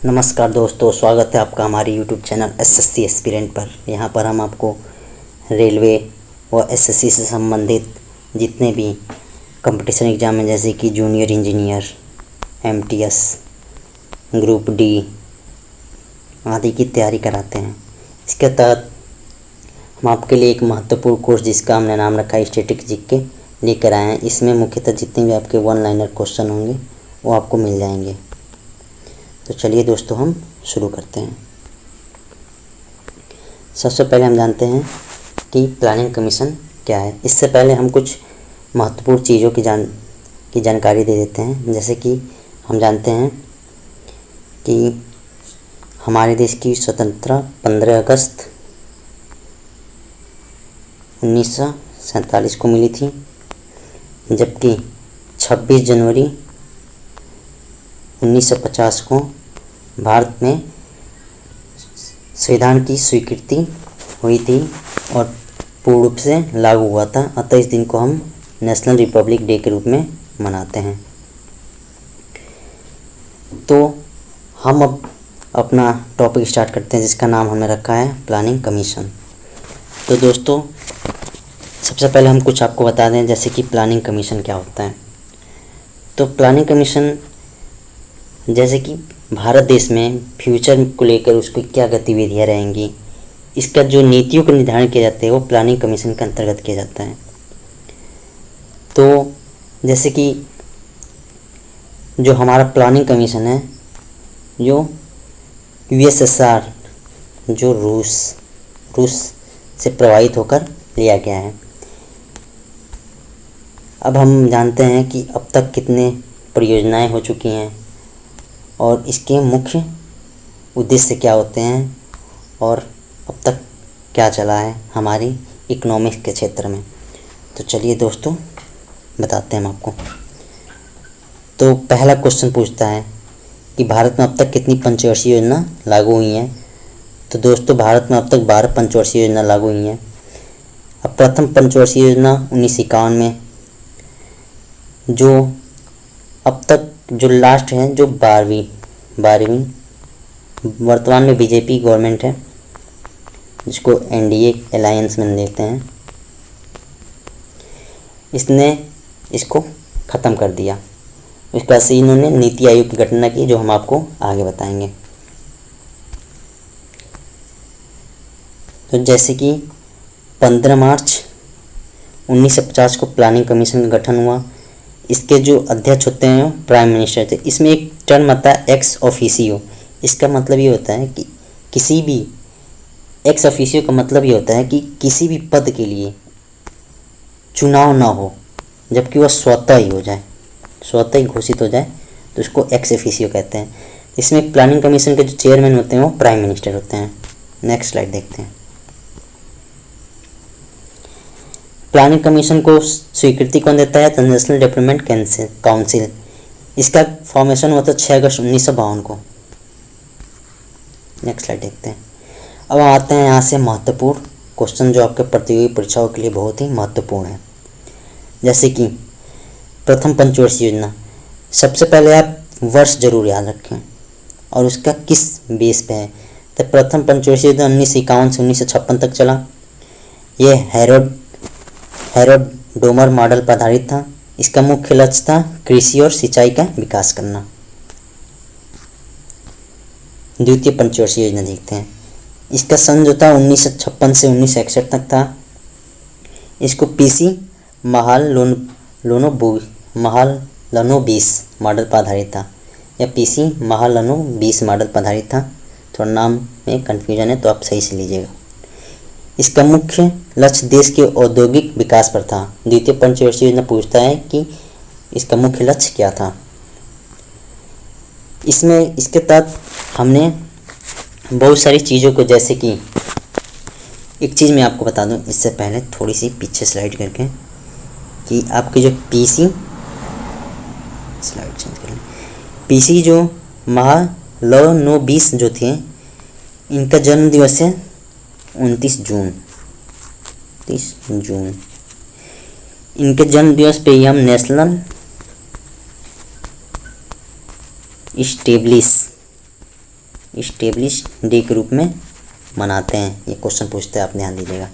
नमस्कार दोस्तों, स्वागत है आपका हमारे यूट्यूब चैनल एसएससी एस्पिरेंट पर। यहाँ पर हम आपको रेलवे व एसएससी से संबंधित जितने भी कंपटीशन एग्ज़ाम हैं, जैसे कि junior engineer, MTS, group D आदि की तैयारी कराते हैं। इसके तहत हम आपके लिए एक महत्वपूर्ण कोर्स, जिसका हमने नाम रखा है स्टैटिक जीके, लेकर आए हैं। इसमें मुख्यतः जितने भी आपके वन लाइनर क्वेश्चन होंगे वो आपको मिल जाएंगे। तो चलिए दोस्तों, हम शुरू करते हैं। सबसे पहले हम जानते हैं कि प्लानिंग कमीशन क्या है। इससे पहले हम कुछ महत्वपूर्ण चीज़ों की जानकारी दे देते हैं। जैसे कि हम जानते हैं कि हमारे देश की स्वतंत्रता 15 अगस्त 1947 को मिली थी, जबकि 26 जनवरी 1950 को भारत में संविधान की स्वीकृति हुई थी और पूर्ण रूप से लागू हुआ था। अतः इस दिन को हम नेशनल रिपब्लिक डे के रूप में मनाते हैं। तो हम अब अपना टॉपिक स्टार्ट करते हैं, जिसका नाम हमने रखा है प्लानिंग कमीशन। तो दोस्तों, सबसे पहले हम कुछ आपको बता दें, जैसे कि प्लानिंग कमीशन क्या होता है। तो प्लानिंग कमीशन, जैसे कि भारत देश में फ्यूचर को लेकर उसकी क्या गतिविधियाँ रहेंगी, इसका जो नीतियों का निर्धारण किया जाता है वो प्लानिंग कमीशन के अंतर्गत किया जाता है। तो जैसे कि जो हमारा प्लानिंग कमीशन है, जो यूएसएसआर, जो रूस से प्रभावित होकर लिया गया है। अब हम जानते हैं कि अब तक कितने परियोजनाएं हो चुकी हैं और इसके मुख्य उद्देश्य क्या होते हैं और अब तक क्या चला है हमारी इकोनॉमिक्स के क्षेत्र में। तो चलिए दोस्तों, बताते हैं हम आपको। तो पहला क्वेश्चन पूछता है कि भारत में अब तक कितनी पंचवर्षीय योजना लागू हुई हैं। तो दोस्तों, भारत में अब तक 12 पंचवर्षीय योजना लागू हुई हैं। अब प्रथम पंचवर्षीय योजना 1951 में, जो अब तक जो लास्ट है, जो 12वीं वर्तमान में बीजेपी गवर्नमेंट है, जिसको एनडीए अलायंस में देखते हैं, इसने इसको ख़त्म कर दिया। उसके बाद से इन्होंने नीति आयोग की गठन की, जो हम आपको आगे बताएंगे। तो जैसे कि 15 मार्च 1950 को प्लानिंग कमीशन का गठन हुआ। इसके जो अध्यक्ष होते हैं प्राइम मिनिस्टर थे। इसमें एक टर्म आता है एक्स ऑफिसियो। इसका मतलब ये होता है कि किसी भी एक्स ऑफिसियो का मतलब ये होता है कि किसी भी पद के लिए चुनाव ना हो, जबकि वह स्वतः ही हो जाए, स्वतः ही घोषित हो जाए, तो उसको एक्स ऑफिसियो कहते हैं। इसमें प्लानिंग कमीशन के जो चेयरमैन होते हैं वो प्राइम मिनिस्टर होते हैं। नेक्स्ट स्लाइड देखते हैं। प्लानिंग कमीशन को स्वीकृति कौन देता है? तो नेशनल डेवलपमेंट काउंसिल। इसका फॉर्मेशन हुआ था 6 अगस्त 1952 को। नेक्स्ट स्लाइड देखते हैं। अब आते हैं यहाँ से महत्वपूर्ण क्वेश्चन, जो आपके प्रतियोगी परीक्षाओं के लिए बहुत ही महत्वपूर्ण है। जैसे कि प्रथम पंचवर्षीय योजना, सबसे पहले आप वर्ष जरूर याद रखें और उसका किस बेस पे है। तो प्रथम पंचवर्षीय योजना 1951 से 1956 तक चला। यह हैरोल्ड डोमर मॉडल पर आधारित था। इसका मुख्य लक्ष्य था कृषि और सिंचाई का विकास करना। द्वितीय पंचवर्षीय योजना देखते हैं। इसका सन जो था 1956 से 1961 तक था। इसको पीसी महालनोबिस मॉडल पर आधारित था, या पीसी महालनोबिस मॉडल पर आधारित था। थोड़ा नाम में कन्फ्यूजन है, तो आप सही से लीजिएगा। इसका मुख्य लक्ष्य देश के औद्योगिक विकास पर था। द्वितीय पंचवर्षीय योजना पूछता है कि इसका मुख्य लक्ष्य क्या था। इसके तहत हमने बहुत सारी चीज़ों को, जैसे कि एक चीज़ मैं आपको बता दूं इससे पहले, थोड़ी सी पीछे स्लाइड करके, कि आपकी जो पीसी जो महालनोबिस जो थे, इनका जन्म दिवस है 29 जून। इनके जन्म दिवस पे ही हम नेशनल इस्टेब्लिश डे के रूप में मनाते हैं। ये क्वेश्चन पूछते हैं, आप ध्यान दीजिएगा।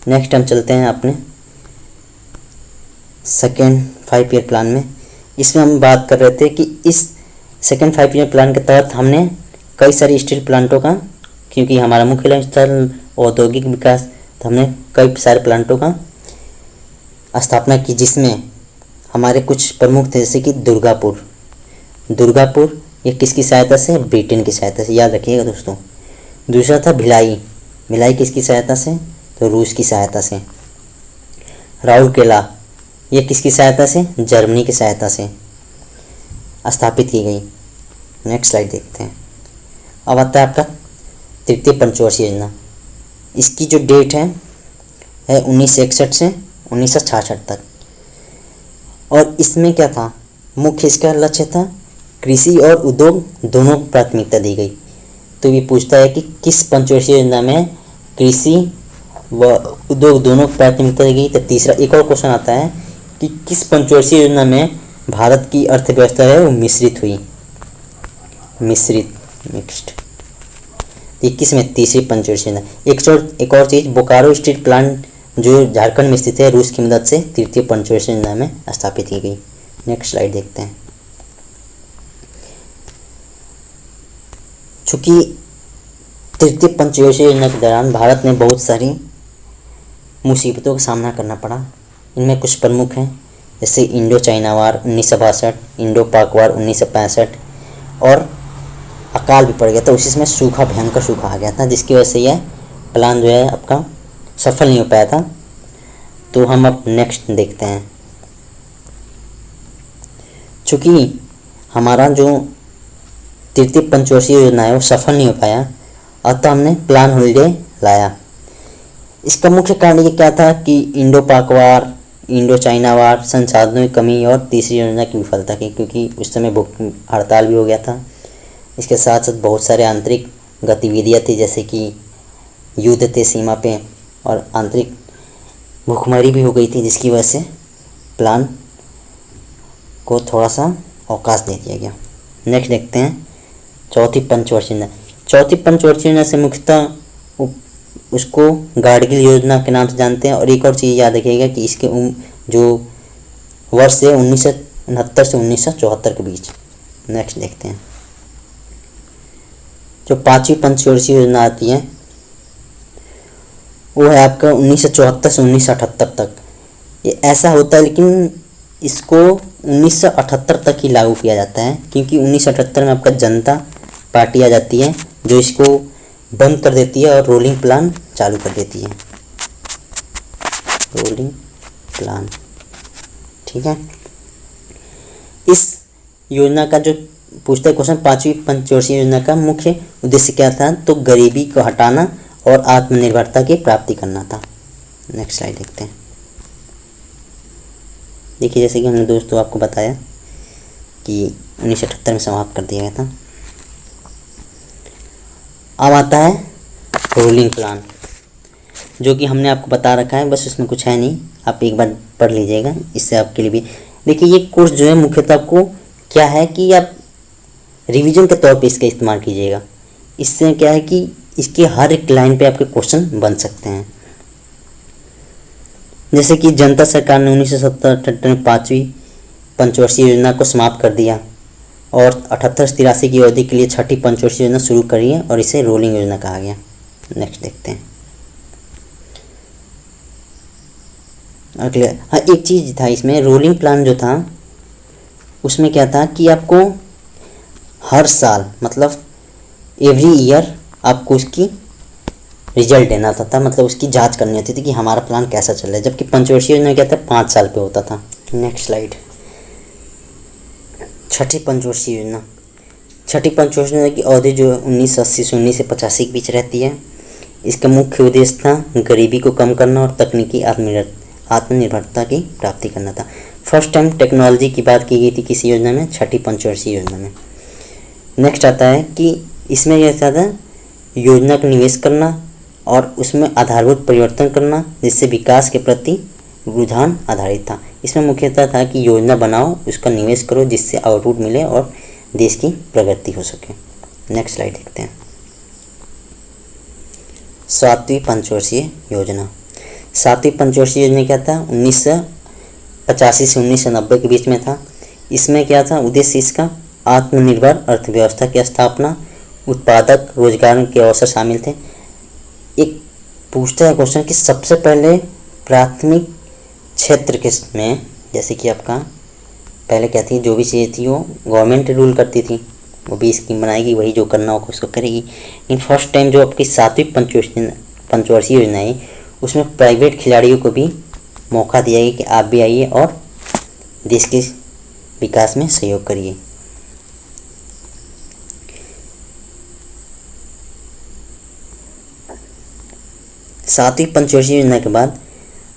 नेक्स्ट हम चलते हैं अपने सेकेंड 5 ईयर प्लान में। इसमें हम बात कर रहे थे कि इस सेकेंड 5 ईयर प्लान के तहत हमने कई सारी स्टील प्लांटों का, क्योंकि हमारा मुख्य लक्ष्य था औद्योगिक विकास, तो हमने कई सारे प्लांटों का स्थापना की, जिसमें हमारे कुछ प्रमुख थे, जैसे कि दुर्गापुर ये किसकी सहायता से? ब्रिटेन की सहायता से, याद रखिएगा दोस्तों। दूसरा था भिलाई किसकी सहायता से? तो रूस की सहायता से। राउरकेला ये किसकी सहायता से? जर्मनी की सहायता से स्थापित की गई। नेक्स्ट स्लाइड देखते हैं। अब आता है आपका तृतीय पंचवर्षीय योजना। इसकी जो डेट है 1961 से 1966 तक। और इसमें क्या था? मुख्य इसका लक्ष्य था कृषि और उद्योग दोनों को प्राथमिकता दी गई। तो ये पूछता है कि किस पंचवर्षीय योजना में कृषि व उद्योग दोनों को प्राथमिकता दी गई। तो तीसरा एक और क्वेश्चन आता है कि किस पंचवर्षीय योजना में भारत की अर्थव्यवस्था है वो मिश्रित हुई? मिक्स्ड। 21 में तीसरी पंचवर्षीय योजना। एक और चीज़, बोकारो स्टील प्लांट जो झारखंड में स्थित है, रूस की मदद से तृतीय पंचवर्षीय योजना में स्थापित की गई। नेक्स्ट स्लाइड देखते हैं। चूँकि तृतीय पंचवर्षीय योजना के दौरान भारत ने बहुत सारी मुसीबतों का सामना करना पड़ा। इनमें कुछ प्रमुख हैं, जैसे इंडो चाइना वार 1962, इंडो पाक वार 1965 और अकाल भी पड़ गया था। उसी समय भयंकर सूखा आ गया था, जिसकी वजह से यह प्लान जो है आपका सफल नहीं हो पाया था। तो हम अब नेक्स्ट देखते हैं। चूँकि हमारा जो तृतीय पंचवर्षीय योजना है वो सफल नहीं हो पाया, अतः हमने प्लान हॉलीडे लाया। इसका मुख्य कारण ये क्या था कि इंडो पाक वार, इंडो चाइना वार, संसाधनों की कमी और तीसरी योजना की विफलता की, क्योंकि उस समय भूख हड़ताल भी हो गया था। इसके साथ साथ बहुत सारे आंतरिक गतिविधियाँ थी, जैसे कि युद्ध थे सीमा पे और आंतरिक भूखमरी भी हो गई थी, जिसकी वजह से प्लान को थोड़ा सा अवकाश दे दिया गया। नेक्स्ट देखते हैं चौथी पंचवर्षीय योजना। चौथी पंचवर्षीय योजना से मुख्यतः उसको गाडगिल योजना के नाम से जानते हैं। और एक और चीज़ याद रखिएगा कि इसके जो वर्ष है 1969 से 1974 के बीच। नेक्स्ट देखते हैं जो पांचवी पंचवर्षीय योजना आती है वो है आपका 1974 से 1978 तक। ये ऐसा होता है, लेकिन इसको 1978 तक ही लागू किया जाता है, क्योंकि 1978 में आपका जनता पार्टी आ जाती है जो इसको बंद कर देती है और रोलिंग प्लान चालू कर देती है। रोलिंग प्लान, ठीक है। इस योजना का जो पूछता है क्वेश्चन, पांचवी पंचवर्षीय योजना का मुख्य उद्देश्य क्या था? तो गरीबी को हटाना और आत्मनिर्भरता की प्राप्ति करना था। नेक्स्ट स्लाइड देखते हैं। देखिए, जैसे कि हमने दोस्तों आपको बताया कि 1978 में समाप्त कर दिया गया था। अब आता है रोलिंग प्लान, जो कि हमने आपको बता रखा है, बस उसमें कुछ है नहीं, आप एक बार पढ़ लीजिएगा, इससे आपके लिए भी। देखिए, ये कोर्स जो है मुख्यतः आपको क्या है कि आप रिवीजन के तौर पे इसका इस्तेमाल कीजिएगा। इससे क्या है कि इसके हर एक लाइन पे आपके क्वेश्चन बन सकते हैं। जैसे कि जनता सरकार ने 1977 में पाँचवीं पंचवर्षीय योजना को समाप्त कर दिया और 78-83 की अवधि के लिए छठी पंचवर्षीय योजना शुरू करी है और इसे रोलिंग योजना कहा गया। नेक्स्ट देखते हैं अगले। हाँ, एक चीज़ था इसमें, रोलिंग प्लान जो था उसमें क्या था कि आपको हर साल मतलब एवरी ईयर आपको उसकी रिजल्ट देना था, मतलब उसकी जांच करनी होती थी कि हमारा प्लान कैसा चल रहा है। जबकि पंचवर्षीय योजना क्या था, 5 साल पे होता था। Next slide. छठी पंचवर्षीय योजना। छठी पंचवर्षीय योजना की अवधि जो 1980 से 1985 के बीच रहती है। इसका मुख्य उद्देश्य था गरीबी को कम करना और तकनीकी आत्मनिर्भरता की प्राप्ति करना था। फर्स्ट टाइम टेक्नोलॉजी की बात की गई थी किसी योजना में, छठी पंचवर्षीय योजना में। नेक्स्ट आता है कि इसमें यह था योजना का निवेश करना और उसमें आधारभूत परिवर्तन करना, जिससे विकास के प्रति रुझान आधारित था। इसमें मुख्यतः था कि योजना बनाओ, उसका निवेश करो, जिससे आउटपुट मिले और देश की प्रगति हो सके। नेक्स्ट स्लाइड देखते हैं। 7वीं पंचवर्षीय योजना। 7वीं पंचवर्षीय योजना क्या था? 1985 से 1990 के बीच में था। इसमें क्या था उद्देश्य इसका? आत्मनिर्भर अर्थव्यवस्था की स्थापना, उत्पादक रोजगार के अवसर शामिल थे। एक पूछता है क्वेश्चन कि सबसे पहले प्राथमिक क्षेत्र के में, जैसे कि आपका पहले क्या थी, जो भी चीज़ें थी वो गवर्नमेंट रूल करती थी, वो भी स्कीम बनाएगी, वही जो करना होगा उसको करेगी। लेकिन फर्स्ट टाइम जो आपकी 7वीं पंचवर्षीय योजना है उसमें प्राइवेट खिलाड़ियों को भी मौका दिया गया कि आप भी आइए और देश के विकास में सहयोग करिए। सातवीं पंचवर्षीय योजना के बाद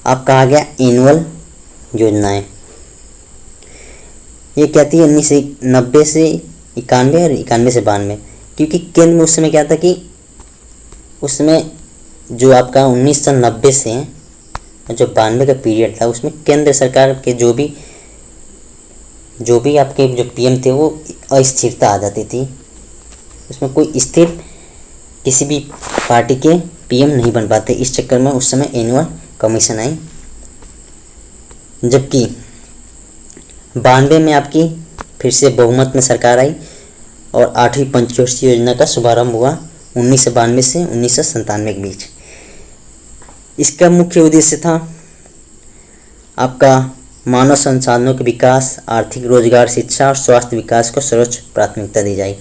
आप कहा गया एनुअल योजनाएं। ये क्या थी? 1990 से 91 और 91 से 92, क्योंकि केंद्र में उस समय क्या था कि उसमें जो आपका 1990 से जो 92 का पीरियड था उसमें केंद्र सरकार के जो भी आपके जो पीएम थे वो अस्थिरता आ जाती थी। उसमें कोई स्थिर किसी भी पार्टी के पीएम नहीं बन पाते। इस चक्कर में उस समय एनुअल कमीशन आई। जबकि 92 में आपकी फिर से बहुमत में सरकार आई और 8वीं पंचवर्षीय योजना का शुभारंभ हुआ 1992 से 1997 के बीच। इसका मुख्य उद्देश्य था आपका मानव संसाधनों के विकास, आर्थिक रोजगार, शिक्षा और स्वास्थ्य विकास को सर्वोच्च प्राथमिकता दी जाए।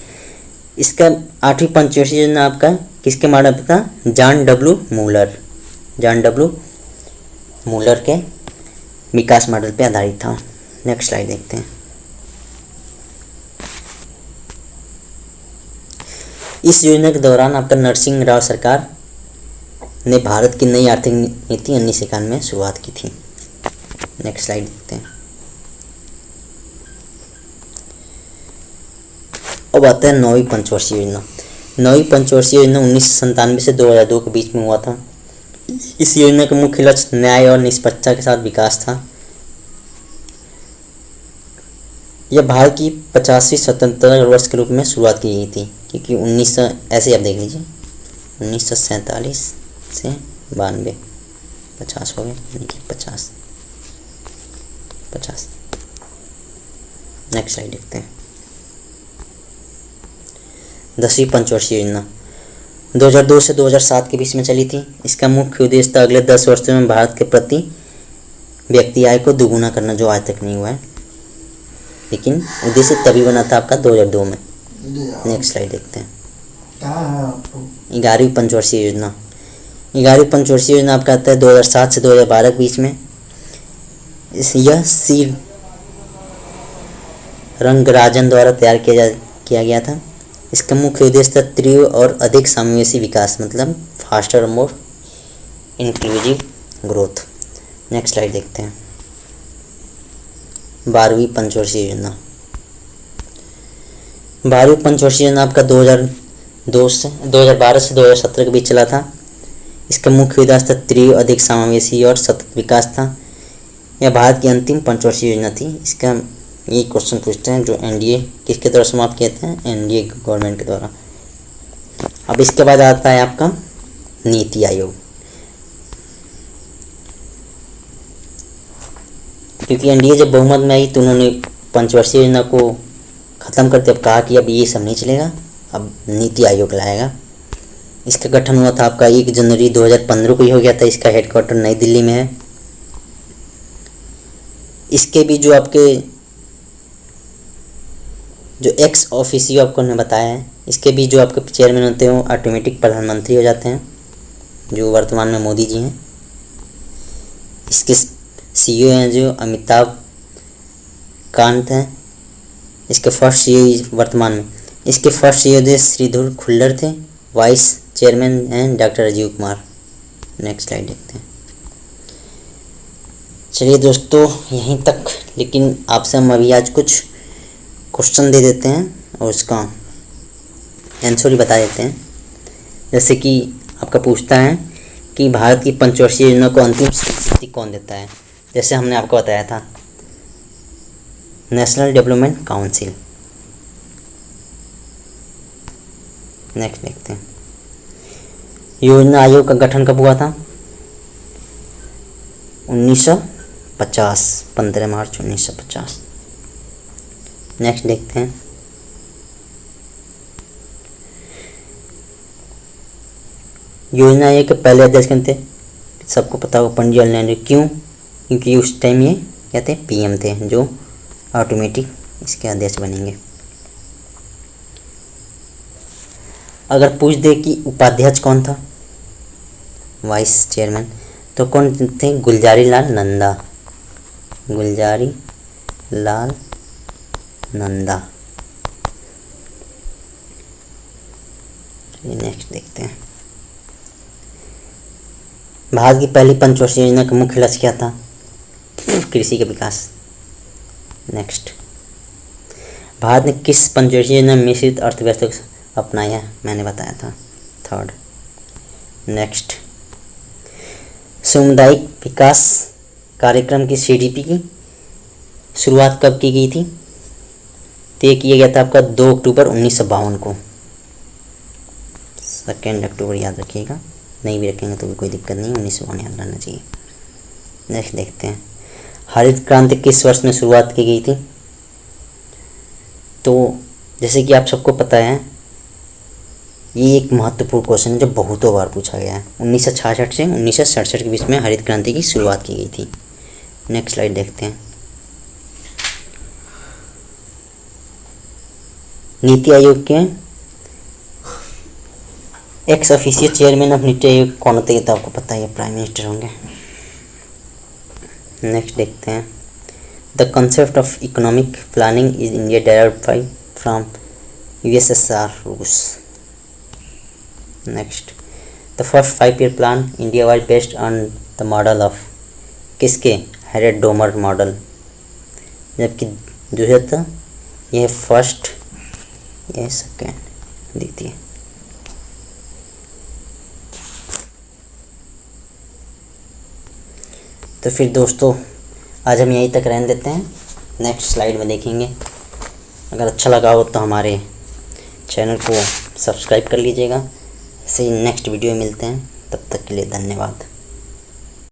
इसका 8वीं पंचवर्षीय योजना आपका किसके मॉडल पर था? जॉन डब्ल्यू मूलर के विकास मॉडल पे आधारित था। नेक्स्ट स्लाइड देखते हैं। इस योजना के दौरान आपका नरसिंह राव सरकार ने भारत की नई आर्थिक नीति 1991 में शुरुआत की थी। नेक्स्ट स्लाइड देखते हैं। अब आता है 9वीं पंचवर्षीय योजना। 9वीं पंचवर्षीय योजना 1997 से 2002 के बीच में हुआ था। इस योजना का मुख्य लक्ष्य न्याय और निष्पक्षता के साथ विकास था। यह भारत की 50वीं स्वतंत्रता वर्ष के रूप में शुरुआत की गई थी, क्योंकि 1900 ऐसे आप देख लीजिए 1947 से 92 50 हो गए, 50। नेक्स्ट स्लाइड देखते हैं। 10वीं पंचवर्षीय योजना 2002 से 2007 के बीच में चली थी। इसका मुख्य उद्देश्य था अगले 10 वर्षों में भारत के प्रति व्यक्ति आय को दोगुना करना, जो आज तक नहीं हुआ है, लेकिन उद्देश्य तभी बना था आपका 2002 में। नेक्स्ट स्लाइड देखते हैं। 11वीं पंचवर्षीय योजना 11वीं पंचवर्षीय योजना आपका आता है 2007 से 2012 के बीच में। यह सी रंगराजन द्वारा तैयार किया गया था। इसका मुख्य उद्देश्य था तीव्र और अधिक समावेशी विकास, मतलब फास्टर और more inclusive growth. Next slide देखते हैं। 12वीं पंचवर्षीय योजना 12वीं पंचवर्षीय योजना आपका 2012 से 2017 के बीच चला था। इसका मुख्य उद्देश्य था तीव्र, अधिक समावेशी और सतत विकास था। यह भारत की अंतिम पंचवर्षीय योजना थी। इसका ये क्वेश्चन पूछते हैं जो एनडीए किसके द्वारा समाप्त किए थे? एनडीए गवर्नमेंट के द्वारा। अब इसके बाद आता है आपका नीति आयोग, क्योंकि एनडीए जब बहुमत में आई तो उन्होंने पंचवर्षीय योजना को ख़त्म करते अब कहा कि अब ये सब नहीं चलेगा, अब नीति आयोग लाएगा। इसका गठन हुआ था आपका 1 जनवरी 2015 को ही हो गया था। इसका हेडक्वार्टर नई दिल्ली में है। इसके भी जो आपके जो एक्स ऑफिसियो आपको ने बताया है, इसके भी जो आपके चेयरमैन होते हैं वो ऑटोमेटिक प्रधानमंत्री हो जाते हैं, जो वर्तमान में मोदी जी हैं। इसके सीईओ हैं जो अमिताभ कांत हैं। इसके फर्स्ट सीईओ वर्तमान में इसके फर्स्ट सीईओ जो श्रीधर खुल्लर थे। वाइस चेयरमैन हैं doctor Rajiv Kumar. Next slide देखते हैं। चलिए दोस्तों यहीं तक, लेकिन आपसे हम अभी आज कुछ क्वेश्चन दे देते हैं और उसका आंसर ही बता देते हैं। जैसे कि आपका पूछता है कि भारत की पंचवर्षीय योजना को अंतिम स्वीकृति कौन देता है? जैसे हमने आपको बताया था नेशनल डेवलपमेंट काउंसिल। नेक्स्ट देखते हैं, योजना आयोग का गठन कब हुआ था? 1950, 15 मार्च 1950। नेक्स्ट देखते हैं, योजना आयोग के पहले अध्यक्ष कौन थे? सबको पता होगा, पंडित जवाहरलाल नेहरू। क्यों? क्योंकि उस टाइम ये क्या थे? पीएम थे, जो ऑटोमेटिक इसके अध्यक्ष बनेंगे। अगर पूछ दे कि उपाध्यक्ष कौन था, वाइस चेयरमैन, तो कौन थे? गुलजारी लाल नंदा, गुलजारी लाल नंदा। नेक्स्ट देखते हैं, भारत की पहली पंचवर्षीय योजना का मुख्य लक्ष्य क्या था? कृषि का विकास। नेक्स्ट, भारत ने किस पंचवर्षीय योजना में मिश्रित अर्थव्यवस्था को अपनाया? मैंने बताया था, थर्ड। नेक्स्ट, सामुदायिक विकास कार्यक्रम की सीडीपी की शुरुआत कब की गई थी? तय किया गया था आपका 2 अक्टूबर 1952 को। 2 अक्टूबर याद रखिएगा, नहीं भी रखेंगे तो भी कोई दिक्कत नहीं, 1952 याद रहना चाहिए। नेक्स्ट देखते हैं, हरित क्रांति किस वर्ष में शुरुआत की गई थी? तो जैसे कि आप सबको पता है, ये एक महत्वपूर्ण क्वेश्चन है जो बहुतों बार पूछा गया है। 1966 से 1967 के बीच में हरित क्रांति की शुरुआत की गई थी। नेक्स्ट स्लाइड देखते हैं, नीति आयोग के x official chairman of NITI Aayog कौन होते हैं? तो आपको पता है, प्राइम मिनिस्टर होंगे। नेक्स्ट देखते हैं, the concept of economic planning is India derived from USSR रूस। Next, the first 5 year plan India was based on the model of किसके? हैरेड डोमर मॉडल, जबकि दूसरा था यह फर्स्ट, यह सेकेंड। देखिए, तो फिर दोस्तों आज हम यहीं तक रहने देते हैं, नेक्स्ट स्लाइड में देखेंगे। अगर अच्छा लगा हो तो हमारे चैनल को सब्सक्राइब कर लीजिएगा। ऐसे ही नेक्स्ट वीडियो में मिलते हैं, तब तक के लिए धन्यवाद।